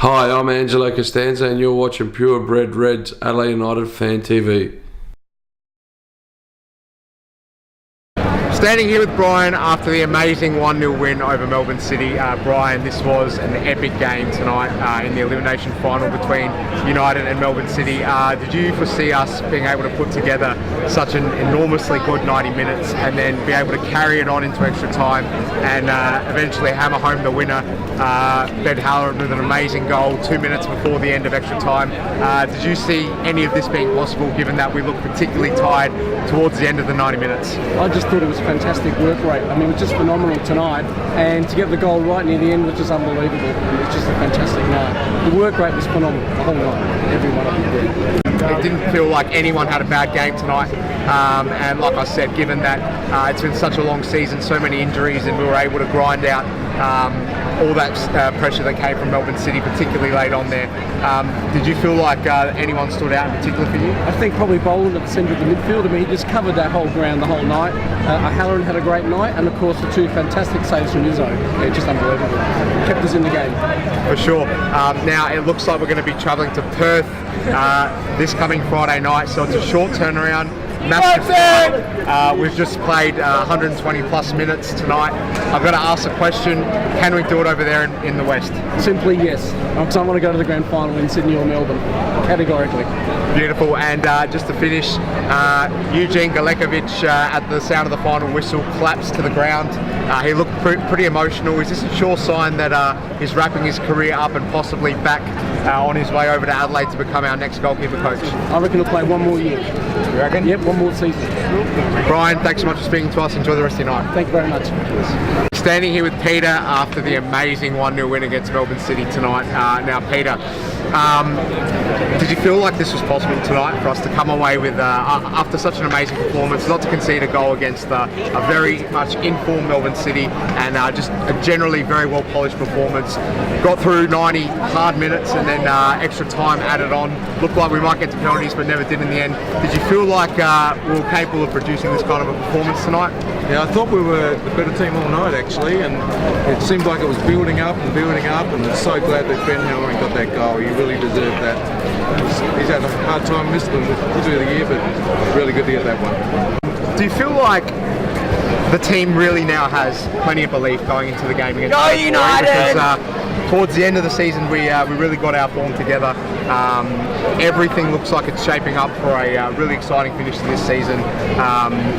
Hi, I'm Angelo Costanza and you're watching Purebred Reds Adelaide United Fan TV. Standing here with Brian after the amazing 1-0 win over Melbourne City. Brian, this was an epic game tonight in the elimination final between United and Melbourne City. Did you foresee us being able to put together such an enormously good 90 minutes and then be able to carry it on into extra time and eventually hammer home the winner, Ben Halloran, with an amazing goal 2 minutes before the end of extra time? Did you see any of this being possible, given that we looked particularly tired towards the end of the 90 minutes? I just thought it was fantastic work rate. I mean, it was just phenomenal tonight, and to get the goal right near the end was just unbelievable. It was just a fantastic night. The work rate was phenomenal the whole night. Every one of them did. It didn't feel like anyone had a bad game tonight, and like I said, given that it's been such a long season, so many injuries, and we were able to grind out all that pressure that came from Melbourne City, particularly late on there. Did you feel like anyone stood out in particular for you? I think probably Boland at the centre of the midfield. I mean, he just covered that whole ground the whole night. Halloran had a great night, and of course the two fantastic saves from Izzo. Just unbelievable. Kept us in the game. For sure. Now it looks like we're going to be travelling to Perth this coming Friday night, so it's a short turnaround. Massive fight. We've just played 120 plus minutes tonight. I've got to ask the question, can we do it over there in the West? Simply yes, because I want to go to the grand final in Sydney or Melbourne, categorically. Beautiful. And just to finish, Eugene Gelios at the sound of the final whistle collapsed to the ground. He looked pretty emotional. Is this a sure sign that he's wrapping his career up and possibly back on his way over to Adelaide to become our next goalkeeper coach? I reckon he'll play one more year. You reckon? Yep, one more season. Brian, thanks so much for speaking to us. Enjoy the rest of your night. Thank you very much. Standing here with Peter after the amazing 1-0 win against Melbourne City tonight. Now, Peter, did you feel like this was possible tonight for us to come away with, after such an amazing performance, not to concede a goal against a very much informed Melbourne City, and just a generally very well polished performance? Got through 90 hard minutes and then extra time added on. Looked like we might get to penalties but never did in the end. Did you feel like we were capable of producing this kind of a performance tonight? Yeah, I thought we were the better team all night actually, and it seemed like it was building up, and I'm so glad that Ben Halloran got that goal. He really deserved that. He's had a hard time missing them through the year, but really good to get that one. Do you feel like the team really now has plenty of belief going into the game against United? Because towards the end of the season, we really got our form together. Everything looks like it's shaping up for a really exciting finish to this season.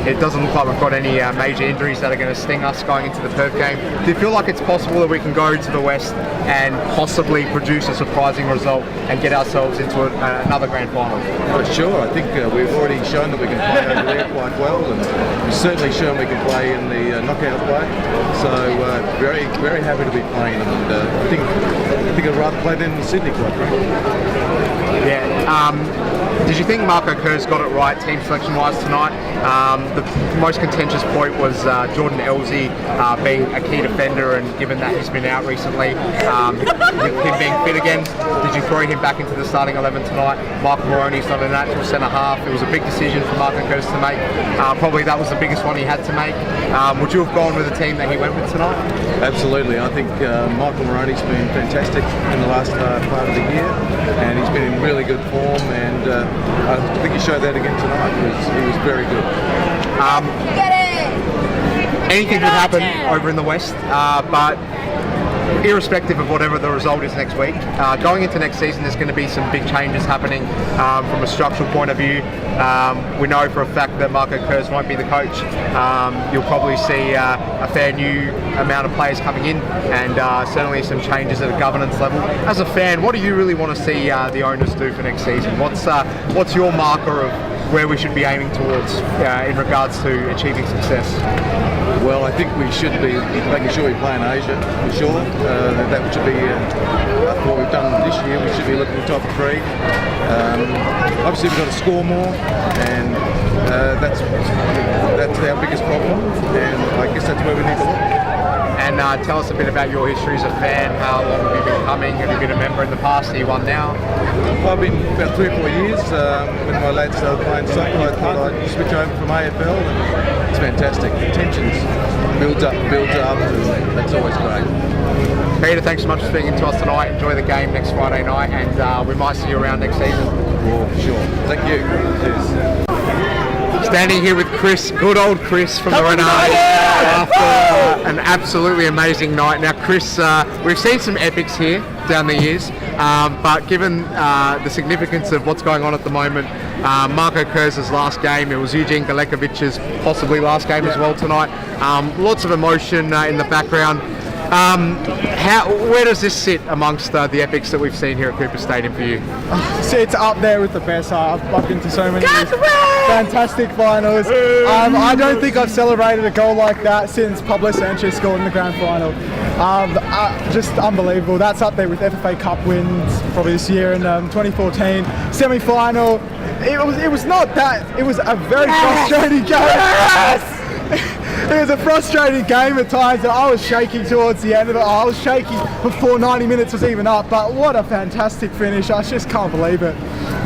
It doesn't look like we've got any major injuries that are going to sting us going into the Perth game. Do you feel like it's possible that we can go to the West and possibly produce a surprising result and get ourselves into another grand final? For sure, I think we've already shown that we can play over there quite well, and we've certainly shown we can play in the knockout play. So very, very happy to be playing them, and I think I'd rather play them in Sydney, quite frankly. Yeah. Did you think Marco Kerr's got it right team selection-wise tonight? The most contentious point was Jordan Elsie being a key defender, and given that he's been out recently, with him being fit again, did you throw him back into the starting 11 tonight? Michael Moroney's not a natural centre-half. It was a big decision for Marco Kerr to make. Probably that was the biggest one he had to make. Would you have gone with the team that he went with tonight? Absolutely. I think Michael Moroney's been fantastic in the last part of the year, and he's been in really good form, and I think he showed that again tonight. He was very good. Anything could happen over in the West, but irrespective of whatever the result is next week, going into next season there's going to be some big changes happening from a structural point of view. We know for a fact that Marco Kerr won't be the coach. You'll probably see a fair new amount of players coming in, and certainly some changes at a governance level. As a fan, what do you really want to see the owners do for next season? What's your marker of where we should be aiming towards in regards to achieving success? Well, I think we should be making sure we play in Asia, for sure. That should be what we've done this year. We should be looking top three. Obviously, we've got to score more, and that's our biggest problem, and I guess that's where we need to look. And tell us a bit about your history as a fan. How long have you been coming? Have you been a member in the past? Are you one now? Well, I've been about 3 or 4 years. When my lads started playing soccer, I thought I'd switch over from AFL, and it's fantastic. The tensions builds up, and that's always great. Peter, thanks so much for speaking to us tonight. Enjoy the game next Friday night, and we might see you around next season. Well, for sure. Thank you. Cheers. Standing here with Chris, good old Chris from the Renard, after an absolutely amazing night. Now, Chris, we've seen some epics here down the years, but given the significance of what's going on at the moment, Marko Kurz's last game, it was Eugene Galekovic's possibly last game as well tonight. Lots of emotion in the background. Where does this sit amongst the epics that we've seen here at Cooper Stadium for you? So it's up there with the best. I've been to so many fantastic finals. I don't think I've celebrated a goal like that since Pablo Sanchez scored in the grand final. Just unbelievable. That's up there with FFA Cup wins probably this year in 2014 semi-final. It was not that. It was a very frustrating game. Yes! It was a frustrating game at times, and I was shaking towards the end of it. I was shaking before 90 minutes was even up, but what a fantastic finish. I just can't believe it.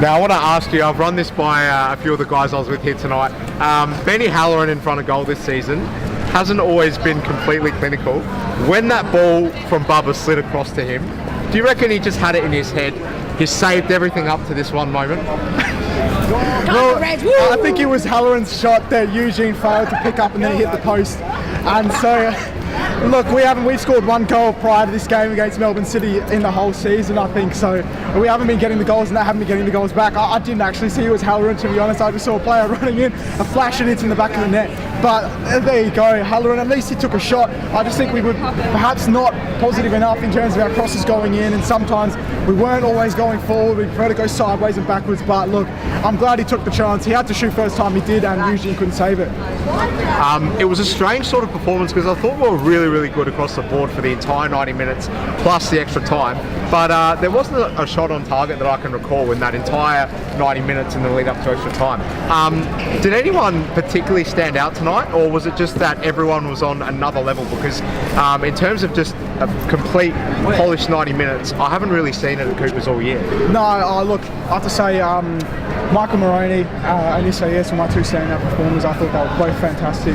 Now, I want to ask you, I've run this by a few of the guys I was with here tonight. Benny Halloran in front of goal this season hasn't always been completely clinical. When that ball from Bubba slid across to him, do you reckon he just had it in his head? He saved everything up to this one moment? Well, I think it was Halloran's shot that Eugene failed to pick up and then he hit the post. And so, look, we scored one goal prior to this game against Melbourne City in the whole season, I think. So we haven't been getting the goals and they haven't been getting the goals back. I didn't actually see it was Halloran, to be honest. I just saw a player running in, a flash and it's in the back of the net. But there you go, Halloran, at least he took a shot. I just think we were perhaps not positive enough in terms of our crosses going in, and sometimes we weren't always going forward. We prefer to go sideways and backwards, but look, I'm glad he took the chance. He had to shoot first time he did, and Eugene couldn't save it. It was a strange sort of performance because I thought we were really, really good across the board for the entire 90 minutes plus the extra time, but there wasn't a shot on target that I can recall in that entire 90 minutes in the lead up to extra time. Did anyone particularly stand out tonight, or was it just that everyone was on another level? Because in terms of just a complete polished 90 minutes, I haven't really seen it at Coopers all year. No, look, I have to say, Michael Moroney and Isaias were my two standout performers. I thought they were both fantastic.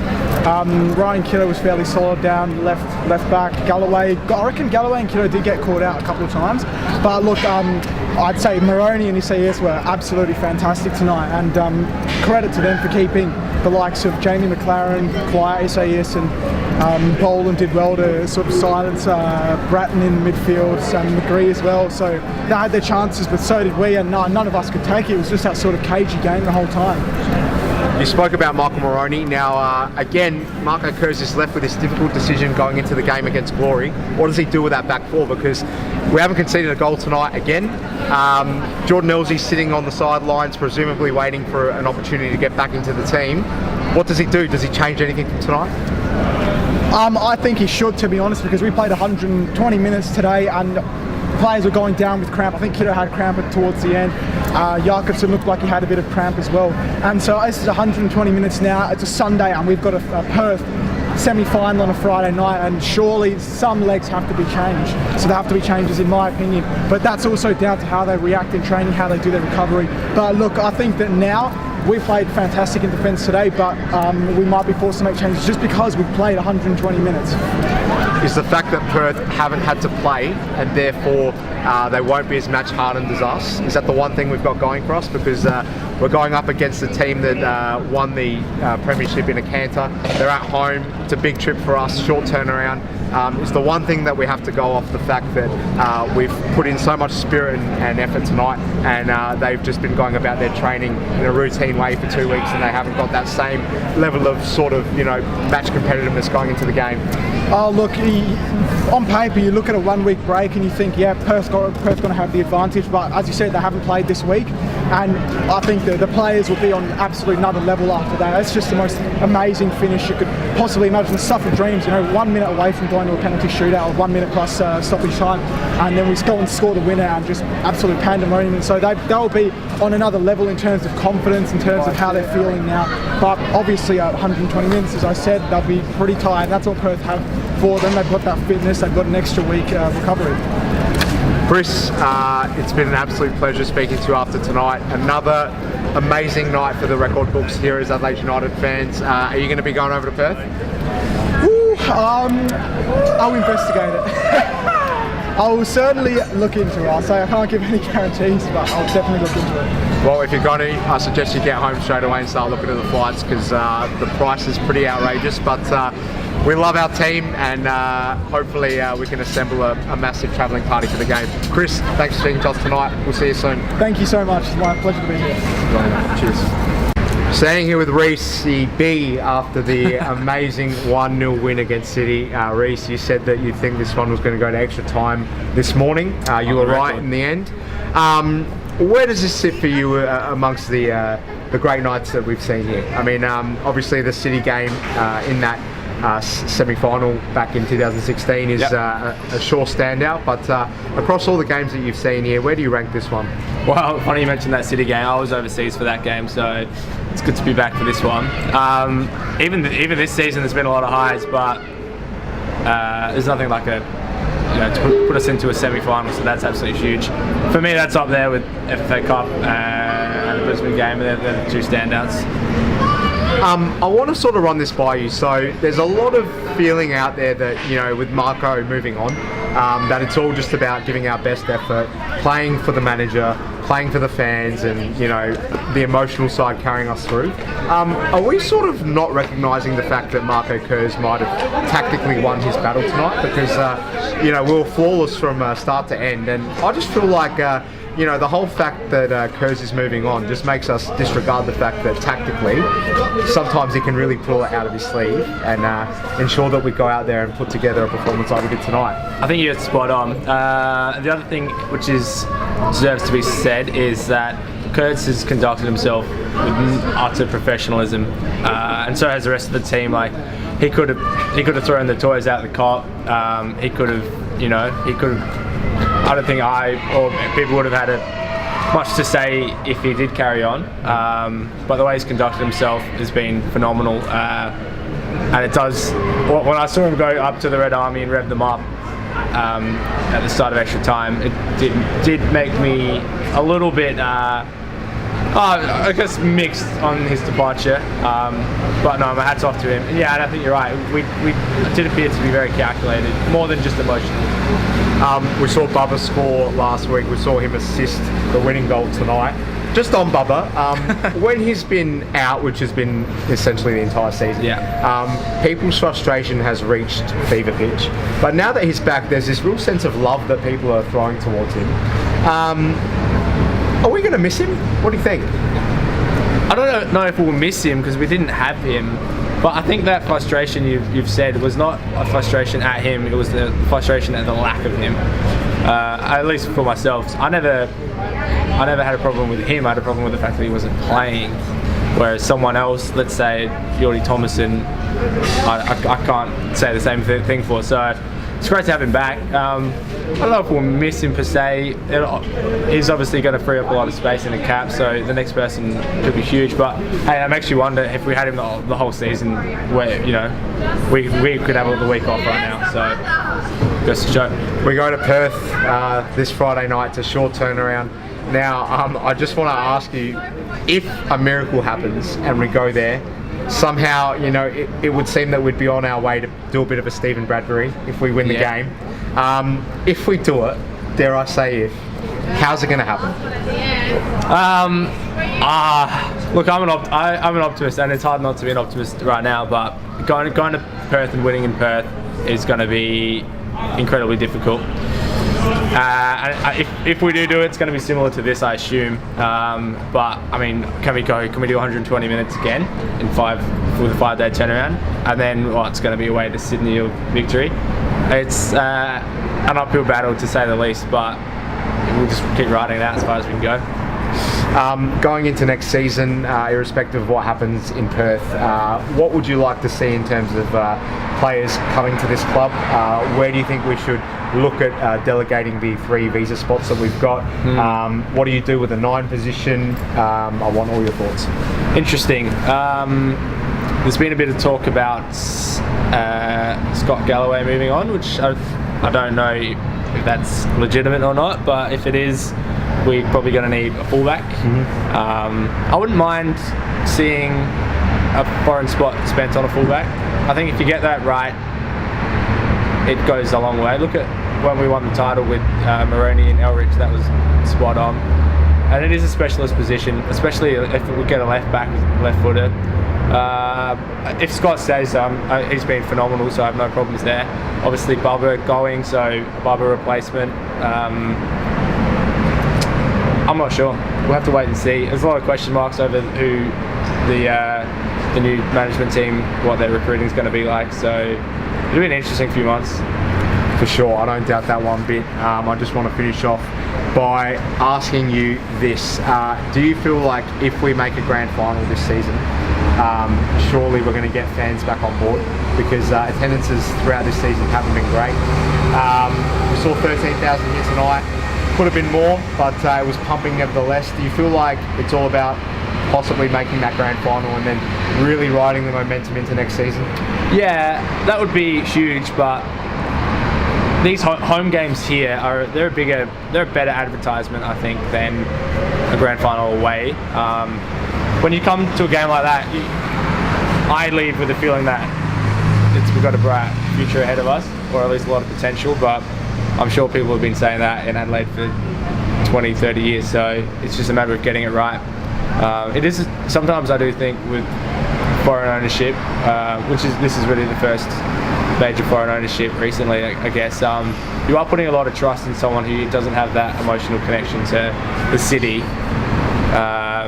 Ryan Kiddo was fairly solid down left back. Galloway, I reckon Galloway and Kiddo did get caught out a couple of times, but look, I'd say Moroney and Isaias were absolutely fantastic tonight, and credit to them for keeping the likes of Jamie McLaren quiet. Isaias and Boland did well to sort of silence Bratton in the midfield, and McGree as well. So they had their chances, but so did we, and none of us could take it. It was just that sort of cagey game the whole time. You spoke about Michael Moroney. Now, again, Marko Kurz is left with this difficult decision going into the game against Glory. What does he do with that back four? Because we haven't conceded a goal tonight again. Jordan Elsey's sitting on the sidelines, presumably waiting for an opportunity to get back into the team. What does he do? Does he change anything from tonight? I think he should, to be honest, because we played 120 minutes today and players were going down with cramp. I think Kiddo had cramp towards the end. Jakobsen looked like he had a bit of cramp as well. And so this is 120 minutes now. It's a Sunday and we've got a Perth semi-final on a Friday night, and surely some legs have to be changed. So there have to be changes, in my opinion. But that's also down to how they react in training, how they do their recovery. But look, I think that now we played fantastic in defence today, but we might be forced to make changes just because we played 120 minutes. Is the fact that Perth haven't had to play and therefore they won't be as match hardened as us, is that the one thing we've got going for us? Because we're going up against a team that won the premiership in a canter. They're at home. It's a big trip for us, short turnaround. It's the one thing that we have to go off the fact that we've put in so much spirit and effort tonight, and they've just been going about their training in a routine way for 2 weeks, and they haven't got that same level of sort of, you know, match competitiveness going into the game. Oh look, on paper you look at a 1 week break and you think, yeah, Perth's going to have the advantage, but as you said, they haven't played this week, and I think that the players will be on absolute another level after that. It's just the most amazing finish you could possibly imagine. The stuff of dreams, you know, 1 minute away from going to a penalty shootout, or 1 minute plus stoppage time, and then we go and score the winner, and just absolute pandemonium. So they'll be on another level in terms of confidence, in terms of how they're feeling now. But obviously at 120 minutes, as I said, they'll be pretty tired. That's what Perth have for them. They've got that fitness, they've got an extra week recovery. Chris, it's been an absolute pleasure speaking to you after tonight. Another amazing night for the record books here as Adelaide United fans. Are you going to be going over to Perth? I'll investigate it. I will certainly look into it. I'll say I can't give any guarantees, but I'll definitely look into it. Well, if you're going to, I suggest you get home straight away and start looking at the flights, because the price is pretty outrageous. But we love our team, and hopefully we can assemble a massive travelling party for the game. Chris, thanks for speaking to us tonight. We'll see you soon. Thank you so much. It's my pleasure to be here. Cheers. Standing here with Reese, the B, after the amazing 1-0 win against City. Reese, you said that you think this one was going to go to extra time this morning. You were right in the end. Where does this sit for you amongst the great nights that we've seen here? I mean, obviously the City game in that semi-final back in 2016 is a sure standout, but across all the games that you've seen here, where do you rank this one? Well, funny you mentioned that City game. I was overseas for that game, so it's good to be back for this one. Even this season, there's been a lot of highs, but there's nothing like to put us into a semi-final, so that's absolutely huge. For me, that's up there with FA Cup and the Brisbane game. They're the two standouts. I want to sort of run this by you. So there's a lot of feeling out there that, you know, with Marco moving on, that it's all just about giving our best effort, playing for the manager, playing for the fans, and, you know, the emotional side carrying us through. Are we sort of not recognising the fact that Marco Kurz might have tactically won his battle tonight? Because, you know, we were flawless from start to end, and I just feel like you know, the whole fact that Kurz is moving on just makes us disregard the fact that tactically, sometimes he can really pull it out of his sleeve and ensure that we go out there and put together a performance like we did tonight. I think you're spot on. The other thing which deserves to be said is that Kurz has conducted himself with utter professionalism, and so has the rest of the team. Like, he could have thrown the toys out the cot. He could have. I don't think people would have had much to say if he did carry on. But the way he's conducted himself has been phenomenal, and it does. When I saw him go up to the Red Army and rev them up at the start of extra time, it did make me a little bit. I guess mixed on his departure, but no, my hat's off to him. And yeah, and I think you're right. We did appear to be very calculated, more than just emotional. We saw Bubba score last week. We saw him assist the winning goal tonight. Just on Bubba, when he's been out, which has been essentially the entire season, people's frustration has reached fever pitch. But now that he's back, there's this real sense of love that people are throwing towards him. Are we going to miss him? What do you think? I don't know if we'll miss him because we didn't have him, but I think that frustration you've said was not a frustration at him, it was the frustration at the lack of him. At least for myself, I never had a problem with him. I had a problem with the fact that he wasn't playing, whereas someone else, let's say Jordy Thomason, I can't say the same thing for. So it's great to have him back. I don't know if we'll miss him per se. He's obviously going to free up a lot of space in the cap, so the next person could be huge. But hey, that makes you wonder if we had him the whole season, where, you know, we could have the week off right now. So just to show. We go to Perth this Friday night. It's a short turnaround. Now, I just want to ask you, if a miracle happens and we go there, somehow, you know, it would seem that we'd be on our way to do a bit of a Stephen Bradbury if we win the game. If we do it, dare I say how's it going to happen? Look, I'm an optimist, and it's hard not to be an optimist right now, but going to Perth and winning in Perth is going to be incredibly difficult. And if we do it, it's going to be similar to this, I assume. But I mean, can we do 120 minutes again with a 5-day turnaround, and then it's going to be away to Sydney or victory? It's an uphill battle to say the least, but we'll just keep riding it out as far as we can go. Going into next season, irrespective of what happens in Perth, what would you like to see in terms of players coming to this club? Where do you think we should look at delegating the 3 visa spots that we've got? What do you do with the 9 position? I want all your thoughts. Interesting. There's been a bit of talk about Scott Galloway moving on, which I don't know if that's legitimate or not. But if it is, we're probably going to need a fullback. I wouldn't mind seeing a foreign spot spent on a fullback. I think if you get that right, it goes a long way. Look at when we won the title with Maroney and Elrich, that was spot on. And it is a specialist position, especially if we get a left back with left footer. If Scott stays, he's been phenomenal, so I have no problems there. Obviously Bubba going, so Bubba replacement. I'm not sure. We'll have to wait and see. There's a lot of question marks over who the new management team, what their recruiting is going to be like. So it'll be an interesting few months. For sure, I don't doubt that one bit. I just want to finish off by asking you this. Do you feel like if we make a grand final this season, surely we're going to get fans back on board? Because attendances throughout this season haven't been great. We saw 13,000 here tonight. Could have been more, but it was pumping nevertheless. Do you feel like it's all about possibly making that grand final and then really riding the momentum into next season? Yeah, that would be huge, but these home games here they're a better advertisement, I think, than a grand final away. When you come to a game like that, I leave with the feeling that we've got a bright future ahead of us, or at least a lot of potential. But I'm sure people have been saying that in Adelaide for 20, 30 years, so it's just a matter of getting it right. It is sometimes, I do think, with foreign ownership, this is really the first major foreign ownership recently, I guess. You are putting a lot of trust in someone who doesn't have that emotional connection to the city.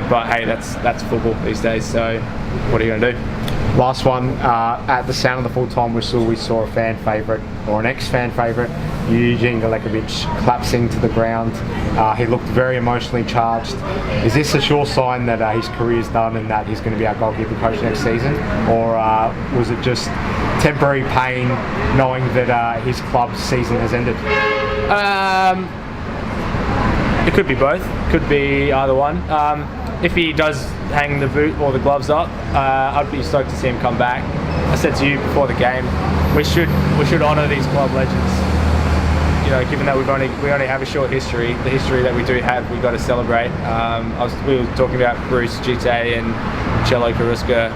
But hey, that's football these days, so what are you going to do? Last one, at the sound of the full-time whistle, we saw a fan favourite, or an ex-fan favourite, Eugene Galekovic, collapsing to the ground. He looked very emotionally charged. Is this a sure sign that his career's done and that he's going to be our goalkeeper coach next season? Or was it just temporary pain knowing that his club's season has ended? It could be both. Could be either one. If he does hang the boot or the gloves up, I'd be stoked to see him come back. I said to you before the game, we should honour these club legends. You know, given that we only have a short history, the history that we do have, we've got to celebrate. We were talking about Bruce Gite and Cello Karuska,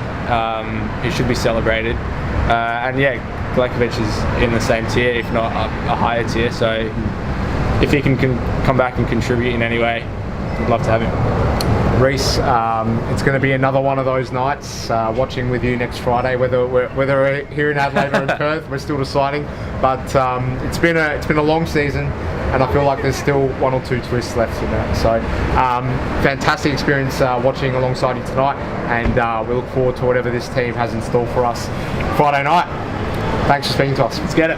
who should be celebrated. And yeah, Galekovic is in the same tier, if not a higher tier. So if he can come back and contribute in any way, I'd love to have him. Reece, it's going to be another one of those nights, watching with you next Friday, whether we're here in Adelaide or in Perth, we're still deciding. But it's been a long season, and I feel like there's still one or two twists left in that. So fantastic experience watching alongside you tonight, and we look forward to whatever this team has in store for us Friday night. Thanks for speaking to us. Let's get it.